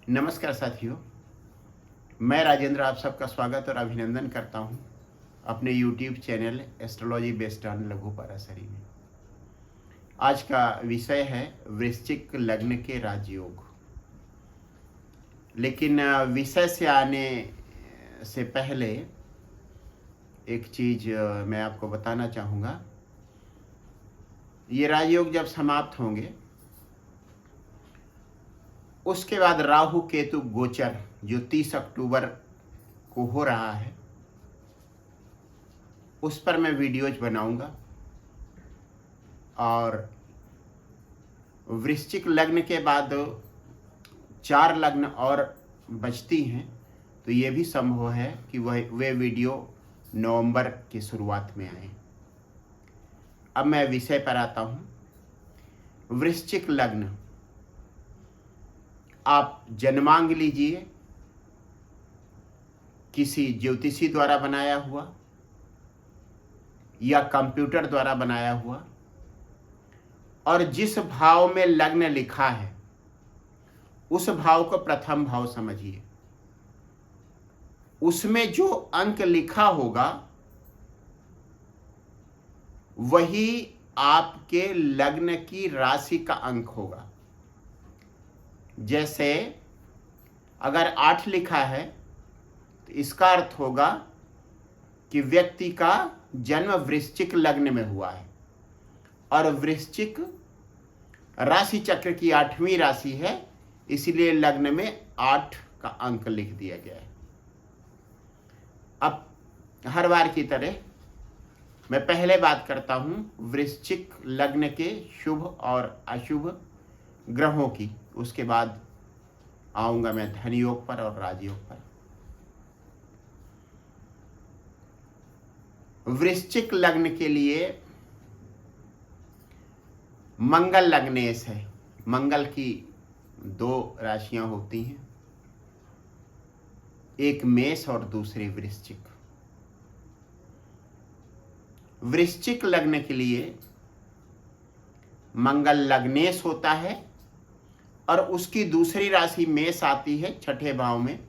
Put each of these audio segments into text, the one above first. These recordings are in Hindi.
नमस्कार साथियों, मैं राजेंद्र आप सबका स्वागत और अभिनंदन करता हूं अपने YouTube channel astrology based on लघु पराशरी में। आज का विषय है वृश्चिक लग्न के राजयोग। लेकिन विषय से आने से पहले एक चीज मैं आपको बताना चाहूँगा। ये राजयोग जब समाप्त होंगे उसके बाद राहु केतु गोचर जो 30 अक्टूबर को हो रहा है उस पर मैं वीडियोज बनाऊंगा। और वृश्चिक लग्न के बाद 4 लग्न और बचती हैं, तो ये भी संभव है कि वे वीडियो नवंबर की शुरुआत में आए। अब मैं विषय पर आता हूँ। वृश्चिक लग्न, आप जन्मांग लीजिए, किसी ज्योतिषी द्वारा बनाया हुआ या कंप्यूटर द्वारा बनाया हुआ, और जिस भाव में लग्न लिखा है उस भाव को प्रथम भाव समझिए। उसमें जो अंक लिखा होगा वही आपके लग्न की राशि का अंक होगा। जैसे अगर 8 लिखा है तो इसका अर्थ होगा कि व्यक्ति का जन्म वृश्चिक लग्न में हुआ है, और वृश्चिक राशि चक्र की 8वीं राशि है, इसलिए लग्न में 8 का अंक लिख दिया गया है। अब हर बार की तरह मैं पहले बात करता हूं वृश्चिक लग्न के शुभ और अशुभ ग्रहों की, उसके बाद आऊंगा मैं धन योग पर और राजयोग पर। वृश्चिक लग्न के लिए मंगल लग्नेश है। मंगल की 2 राशियां होती हैं, एक मेष और दूसरी वृश्चिक। वृश्चिक लग्न के लिए मंगल लग्नेश होता है और उसकी दूसरी राशि मेष आती है 6ठे भाव में,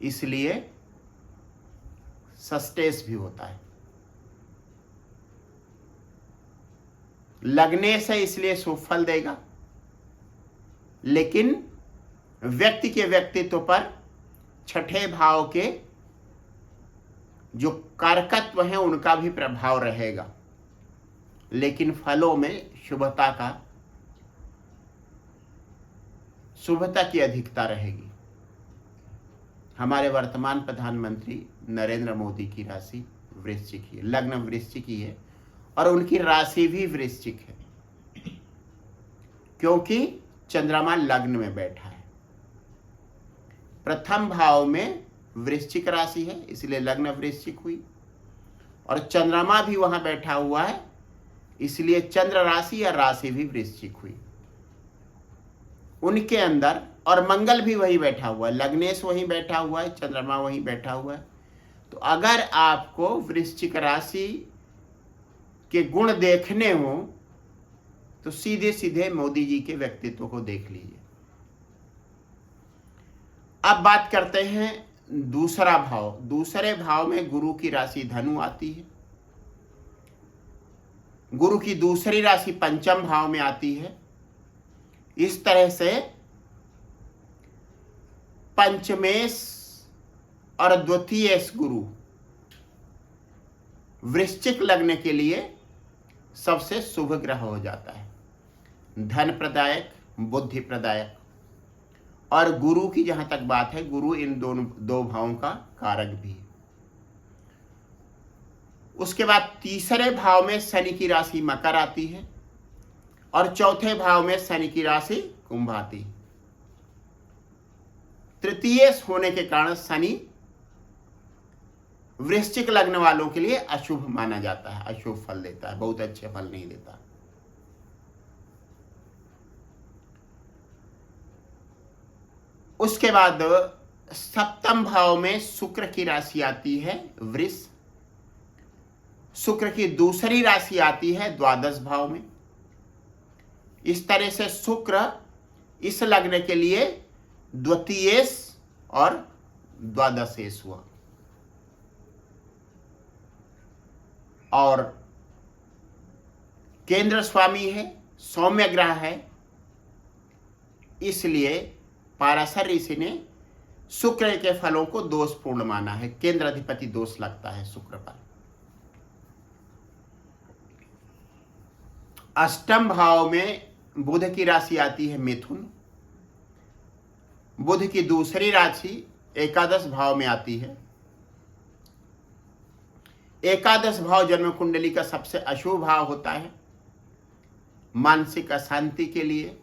इसलिए षष्ठेश भी होता है। लग्नेश है इसलिए शुभ फल देगा, लेकिन व्यक्ति के व्यक्तित्व पर 6ठे भाव के जो कारकत्व हैं उनका भी प्रभाव रहेगा, लेकिन फलों में शुभता की अधिकता रहेगी। हमारे वर्तमान प्रधानमंत्री नरेंद्र मोदी की राशि वृश्चिक ही है, लग्न वृश्चिक ही है, और उनकी राशि भी वृश्चिक है, क्योंकि चंद्रमा लग्न में बैठा है। प्रथम भाव में वृश्चिक राशि है, इसलिए लग्न वृश्चिक हुई, और चंद्रमा भी वहां बैठा हुआ है, इसलिए चंद्र राशि या राशि भी वृश्चिक हुई उनके अंदर। और मंगल भी वही बैठा हुआ है, लग्नेश वहीं बैठा हुआ है, चंद्रमा वहीं बैठा हुआ है। तो अगर आपको वृश्चिक राशि के गुण देखने हो तो सीधे सीधे मोदी जी के व्यक्तित्व को देख लीजिए। अब बात करते हैं दूसरा भाव। दूसरे भाव में गुरु की राशि धनु आती है। गुरु की दूसरी राशि पंचम भाव में आती है। इस तरह से पंचमेश और द्वितीयेश गुरु वृश्चिक लग्न के लिए सबसे शुभ ग्रह हो जाता है, धन प्रदायक, बुद्धि प्रदायक। और गुरु की जहां तक बात है, गुरु इन दोनों 2 भावों का कारक भी है। उसके बाद तीसरे भाव में शनि की राशि मकर आती है, और चौथे भाव में शनि की राशि कुंभ आती है। तृतीयेश होने के कारण शनि वृश्चिक लग्न वालों के लिए अशुभ माना जाता है, अशुभ फल देता है, बहुत अच्छे फल नहीं देता। उसके बाद सप्तम भाव में शुक्र की राशि आती है वृष। शुक्र की दूसरी राशि आती है द्वादश भाव में। इस तरह से शुक्र इस लग्न के लिए द्वितीयेश और द्वादशेश हुआ। और केंद्र स्वामी है, सौम्य ग्रह है, इसलिए पाराशर ऋषि ने शुक्र के फलों को दोषपूर्ण माना है। केंद्र अधिपति दोष लगता है शुक्र पर। अष्टम भाव में बुध की राशि आती है मिथुन। बुध की दूसरी राशि एकादश भाव में आती है। एकादश भाव जन्म कुंडली का सबसे अशुभ भाव होता है। मानसिक अशांति के लिए,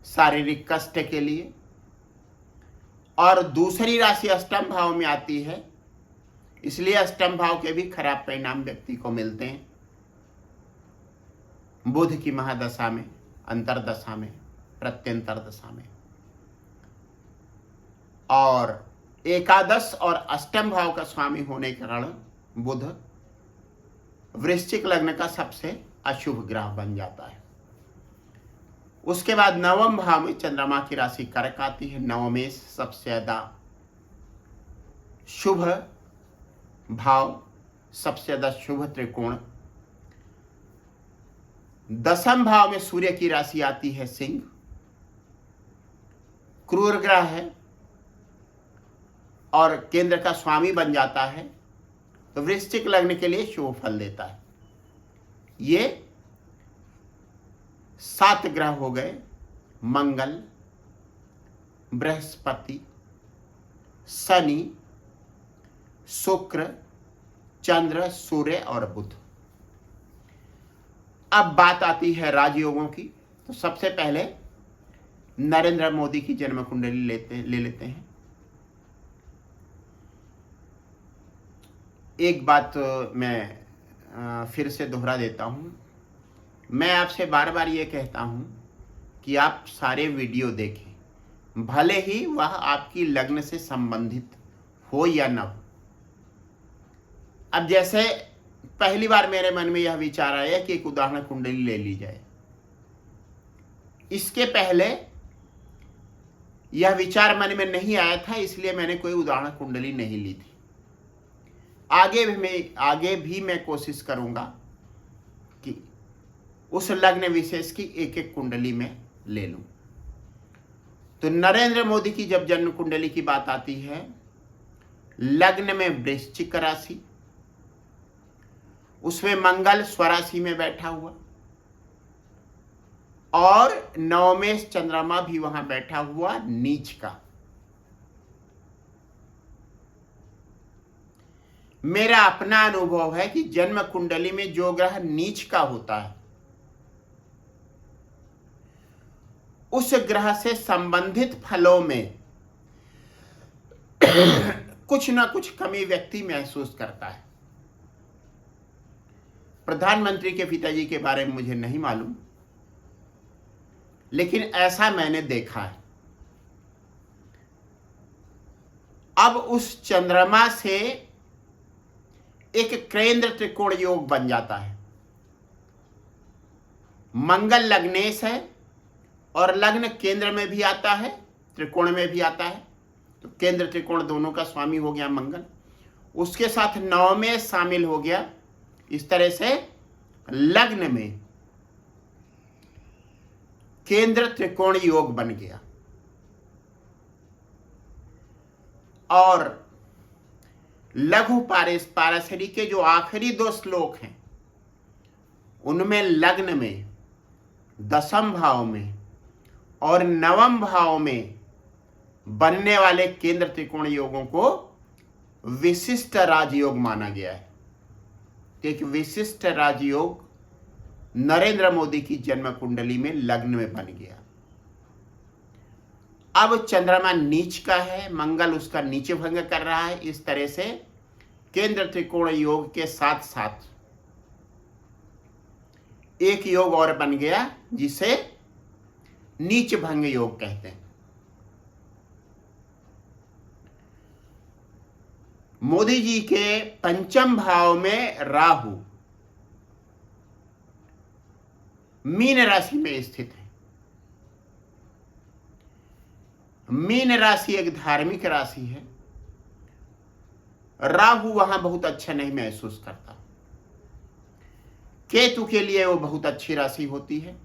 शारीरिक कष्ट के लिए। और दूसरी राशि अष्टम भाव में आती है, इसलिए अष्टम भाव के भी खराब परिणाम व्यक्ति को मिलते हैं। बुध की महादशा में, अंतरदशा में, प्रत्यंतर दशा में। और एकादश और अष्टम भाव का स्वामी होने के कारण बुध वृश्चिक लग्न का सबसे अशुभ ग्रह बन जाता है। उसके बाद नवम भाव में चंद्रमा की राशि कर्क आती है। नवमेश सबसे ज्यादा शुभ भाव, सबसे ज्यादा शुभ त्रिकोण। दसम भाव में सूर्य की राशि आती है सिंह। क्रूर ग्रह है और केंद्र का स्वामी बन जाता है, तो वृश्चिक लग्न के लिए शुभ फल देता है। ये 7 ग्रह हो गए: मंगल, बृहस्पति, शनि, शुक्र, चंद्र, सूर्य और बुध। अब बात आती है राजयोगों की। तो सबसे पहले नरेंद्र मोदी की जन्म कुंडली ले लेते हैं। एक बात मैं फिर से दोहरा देता हूं। मैं आपसे बार बार ये कहता हूं कि आप सारे वीडियो देखें, भले ही वह आपकी लग्न से संबंधित हो या न हो। अब जैसे पहली बार मेरे मन में यह विचार आया कि एक उदाहरण कुंडली ले ली जाए। इसके पहले यह विचार मन में नहीं आया था, इसलिए मैंने कोई उदाहरण कुंडली नहीं ली थी। आगे भी मैं कोशिश करूंगा कि उस लग्न विशेष की एक एक कुंडली में ले लूं। तो नरेंद्र मोदी की जब जन्म कुंडली की बात आती है, लग्न में वृश्चिक राशि, उसमें मंगल स्वराशि में बैठा हुआ और नवमेश चंद्रमा भी वहां बैठा हुआ नीच का। मेरा अपना अनुभव है कि जन्म कुंडली में जो ग्रह नीच का होता है, उस ग्रह से संबंधित फलों में कुछ ना कुछ कमी व्यक्ति महसूस करता है। प्रधानमंत्री के पिताजी के बारे में मुझे नहीं मालूम, लेकिन ऐसा मैंने देखा है। अब उस चंद्रमा से एक केंद्र त्रिकोण योग बन जाता है। मंगल लग्नेश है और लग्न केंद्र में भी आता है, त्रिकोण में भी आता है, तो केंद्र त्रिकोण दोनों का स्वामी हो गया मंगल। उसके साथ नवमेश शामिल हो गया। इस तरह से लग्न में केंद्र त्रिकोण योग बन गया। और लघु पाराशरी के जो आखिरी 2 श्लोक हैं, उनमें लग्न में, दसम भाव में और नवम भाव में बनने वाले केंद्र त्रिकोण योगों को विशिष्ट राजयोग माना गया है। एक विशिष्ट राजयोग नरेंद्र मोदी की जन्म कुंडली में लग्न में बन गया। अब चंद्रमा नीच का है, मंगल उसका नीचे भंग कर रहा है। इस तरह से केंद्र त्रिकोण योग के साथ साथ एक योग और बन गया, जिसे नीच भंग योग कहते हैं। मोदी जी के पंचम भाव में राहु मीन राशि में स्थित है। मीन राशि एक धार्मिक राशि है। राहु वहां बहुत अच्छा नहीं महसूस करता। केतु के लिए वो बहुत अच्छी राशि होती है।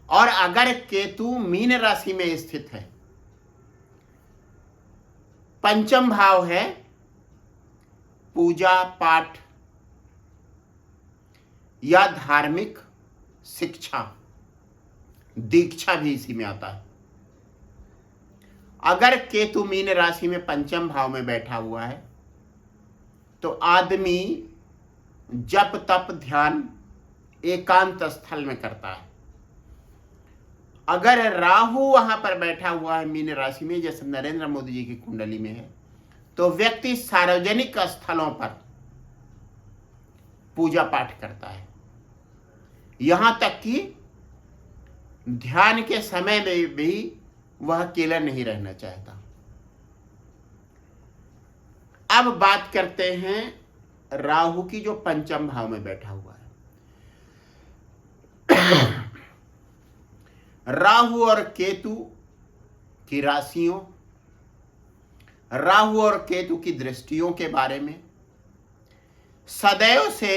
और अगर केतु मीन राशि में स्थित है, पंचम भाव है पूजा पाठ या धार्मिक शिक्षा, दीक्षा भी इसी में आता है। अगर केतु मीन राशि में पंचम भाव में बैठा हुआ है तो आदमी जप तप ध्यान एकांत स्थल में करता है। अगर राहु वहां पर बैठा हुआ है मीन राशि में, जैसे नरेंद्र मोदी जी की कुंडली में है, तो व्यक्ति सार्वजनिक स्थलों पर पूजा पाठ करता है। यहां तक कि ध्यान के समय में भी वह अकेला नहीं रहना चाहता। अब बात करते हैं राहु की, जो पंचम भाव में बैठा हुआ है। राहु और केतु की राशियों, राहु और केतु की दृष्टियों के बारे में सदैव से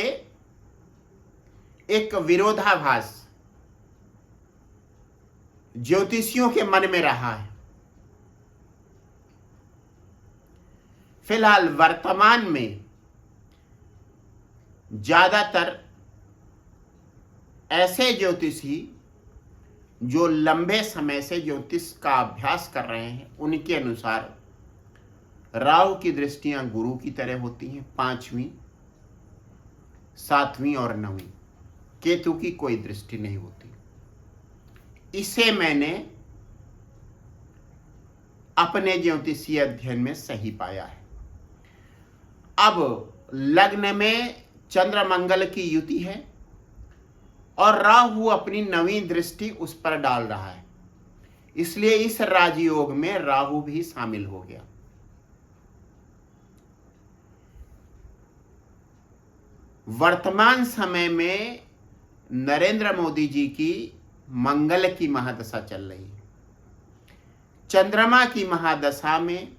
एक विरोधाभास ज्योतिषियों के मन में रहा है। फिलहाल वर्तमान में ज्यादातर ऐसे ज्योतिषी जो लंबे समय से ज्योतिष का अभ्यास कर रहे हैं, उनके अनुसार राहु की दृष्टियां गुरु की तरह होती हैं, 5वीं 7वीं और 9वीं। केतु की कोई दृष्टि नहीं होती। इसे मैंने अपने ज्योतिषीय अध्ययन में सही पाया है। अब लग्न में चंद्र मंगल की युति है और राहु अपनी 9वीं दृष्टि उस पर डाल रहा है, इसलिए इस राजयोग में राहु भी शामिल हो गया। वर्तमान समय में नरेंद्र मोदी जी की मंगल की महादशा चल रही है। चंद्रमा की महादशा में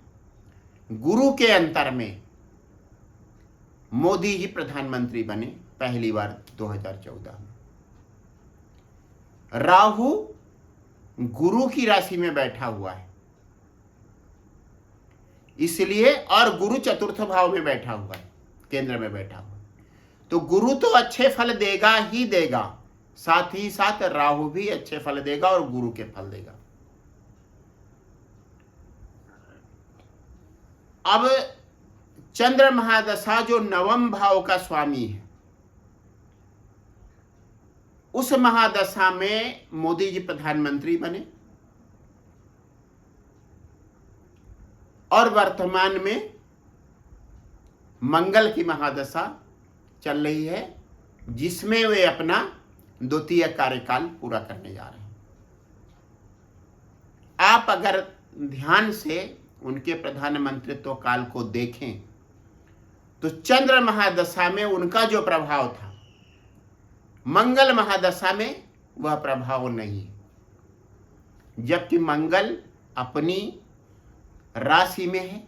गुरु के अंतर में मोदी जी प्रधानमंत्री बने पहली बार 2014 में। राहु गुरु की राशि में बैठा हुआ है इसलिए, और गुरु चतुर्थ भाव में बैठा हुआ है, केंद्र में बैठा हुआ है, तो गुरु तो अच्छे फल देगा ही देगा, साथ ही साथ राहु भी अच्छे फल देगा और गुरु के फल देगा। अब चंद्र महादशा जो 9वें भाव का स्वामी है, उस महादशा में मोदी जी प्रधानमंत्री बने और वर्तमान में मंगल की महादशा चल रही है, जिसमें वे अपना 2य कार्यकाल पूरा करने जा रहे हैं। आप अगर ध्यान से उनके प्रधानमंत्रित्व काल को देखें तो चंद्र महादशा में उनका जो प्रभाव था, मंगल महादशा में वह प्रभाव नहीं है। जबकि मंगल अपनी राशि में है,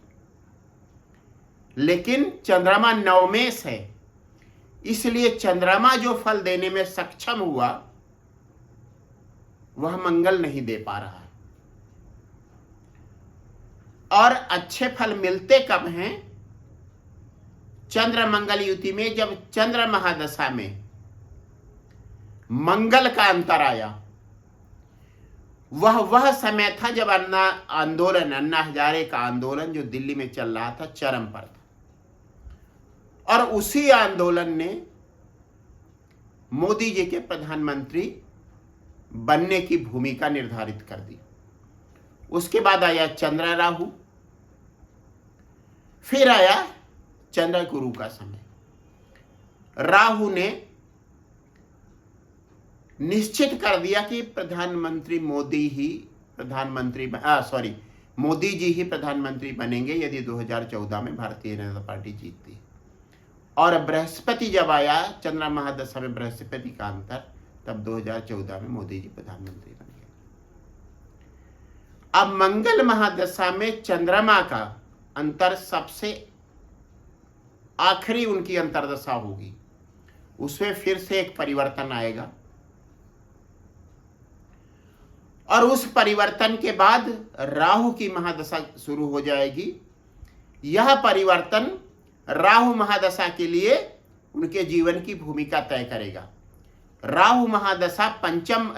लेकिन चंद्रमा नवमेश है, इसलिए चंद्रमा जो फल देने में सक्षम हुआ वह मंगल नहीं दे पा रहा है। और अच्छे फल मिलते कब हैं? चंद्र मंगल युति में, जब चंद्र महादशा में मंगल का अंतर आया। वह समय था जब अन्ना हजारे का आंदोलन जो दिल्ली में चल रहा था, चरम पर था, और उसी आंदोलन ने मोदी जी के प्रधानमंत्री बनने की भूमिका निर्धारित कर दी। उसके बाद आया चंद्र राहु, फिर आया चंद्र गुरु का समय। राहु ने निश्चित कर दिया कि मोदी जी ही प्रधानमंत्री बनेंगे यदि 2014 में भारतीय जनता पार्टी जीतती है। और बृहस्पति जब आया, चंद्र महादशा में बृहस्पति का अंतर, तब 2014 में मोदी जी प्रधानमंत्री बन गए। अब मंगल महादशा में चंद्रमा का अंतर सबसे आखिरी उनकी अंतरदशा होगी, उसमें फिर से एक परिवर्तन आएगा और उस परिवर्तन के बाद राहु की महादशा शुरू हो जाएगी। यह परिवर्तन राहु महादशा के लिए उनके जीवन की भूमिका तय करेगा। राहु महादशा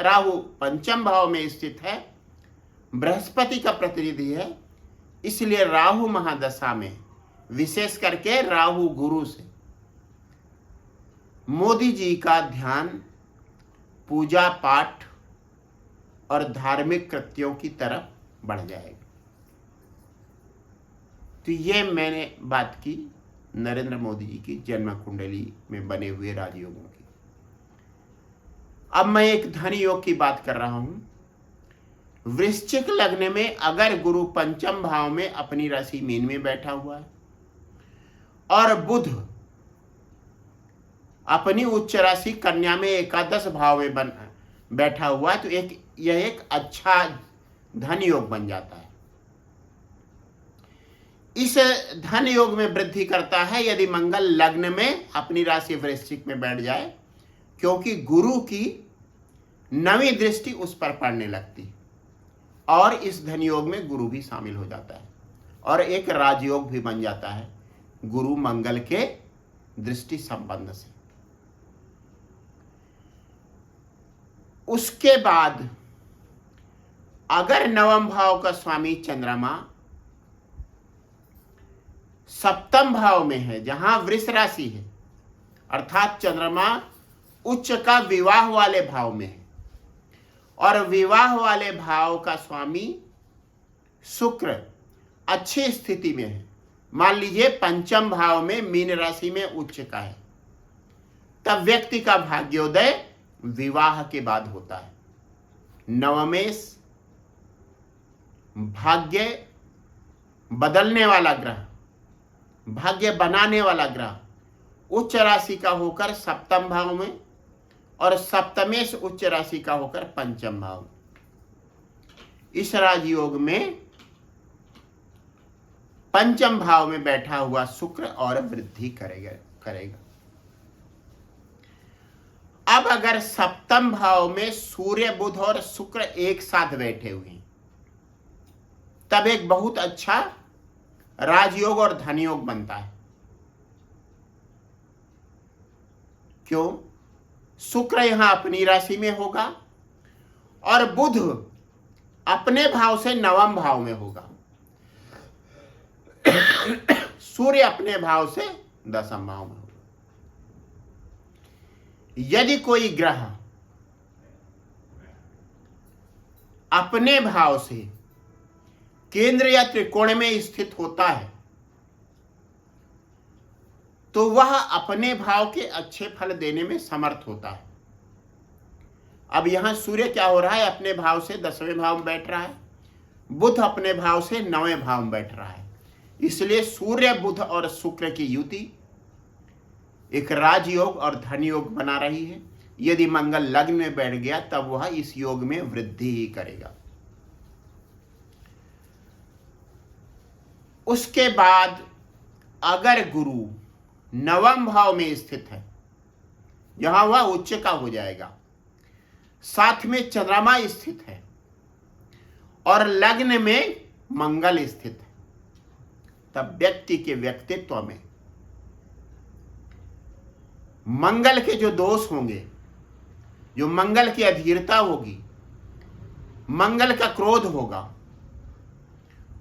राहु पंचम भाव में स्थित है, बृहस्पति का प्रतिनिधि है, इसलिए राहु महादशा में विशेष करके राहु गुरु से मोदी जी का ध्यान पूजा पाठ और धार्मिक कृत्यों की तरफ बढ़ जाएगा। तो ये मैंने बात की नरेंद्र मोदी जी की जन्म कुंडली में बने हुए राजयोगों की। अब मैं एक धन योग की बात कर रहा हूं। वृश्चिक लग्न में अगर गुरु पंचम भाव में अपनी राशि मीन में बैठा हुआ है और बुध अपनी उच्च राशि कन्या में एकादश भाव में बैठा हुआ है, तो यह एक अच्छा धन योग बन जाता है। इस धन योग में वृद्धि करता है यदि मंगल लग्न में अपनी राशि वृश्चिक में बैठ जाए, क्योंकि गुरु की 9वीं दृष्टि उस पर पड़ने लगती और इस धन योग में गुरु भी शामिल हो जाता है और एक राजयोग भी बन जाता है गुरु मंगल के दृष्टि संबंध से। उसके बाद अगर नवम भाव का स्वामी चंद्रमा सप्तम भाव में है जहां वृष राशि है, अर्थात चंद्रमा उच्च का विवाह वाले भाव में है और विवाह वाले भाव का स्वामी शुक्र अच्छी स्थिति में है, मान लीजिए पंचम भाव में मीन राशि में उच्च का है, तब व्यक्ति का भाग्योदय विवाह के बाद होता है। नवमेश भाग्य बदलने वाला ग्रह, भाग्य बनाने वाला ग्रह उच्च राशि का होकर सप्तम भाव में और सप्तमेश उच्च राशि का होकर पंचम भाव में। इस राजयोग में पंचम भाव में बैठा हुआ शुक्र और वृद्धि करेगा। अब अगर सप्तम भाव में सूर्य बुध और शुक्र एक साथ बैठे हुए हैं, तब एक बहुत अच्छा राजयोग और धनयोग बनता है। क्यों? शुक्र यहां अपनी राशि में होगा और बुध अपने भाव से नवम भाव में होगा, सूर्य अपने भाव से दसम भाव में होगा। यदि कोई ग्रह अपने भाव से केंद्र या त्रिकोण में स्थित होता है तो वह अपने भाव के अच्छे फल देने में समर्थ होता है। अब यहां सूर्य क्या हो रहा है, अपने भाव से 10वें भाव में बैठ रहा है, बुध अपने भाव से 9वें भाव में बैठ रहा है, इसलिए सूर्य बुध और शुक्र की युति एक राजयोग और धन योग बना रही है। यदि मंगल लग्न में बैठ गया तब वह इस योग में वृद्धि ही करेगा। उसके बाद अगर गुरु नवम भाव में स्थित है जहां वह उच्च का हो जाएगा, साथ में चंद्रमा स्थित है और लग्न में मंगल स्थित है, तब व्यक्ति के व्यक्तित्व में मंगल के जो दोष होंगे, जो मंगल की अधीरता होगी, मंगल का क्रोध होगा,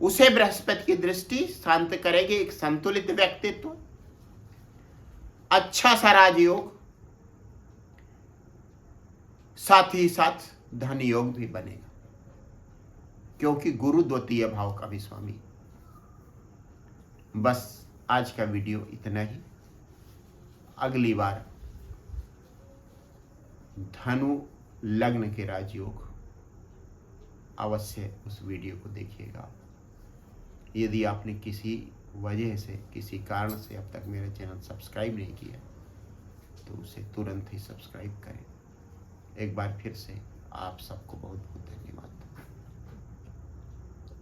उसे बृहस्पति की दृष्टि शांत करेगी। एक संतुलित व्यक्तित्व, अच्छा सा राजयोग, साथ ही साथ धन योग भी बनेगा, क्योंकि गुरु द्वितीय भाव का भी स्वामी। बस आज का वीडियो इतना ही। अगली बार धनु लग्न के राजयोग अवश्य उस वीडियो को देखिएगा। यदि आपने किसी वजह से, किसी कारण से अब तक मेरा चैनल सब्सक्राइब नहीं किया तो उसे तुरंत ही सब्सक्राइब करें। एक बार फिर से आप सबको बहुत बहुत धन्यवाद।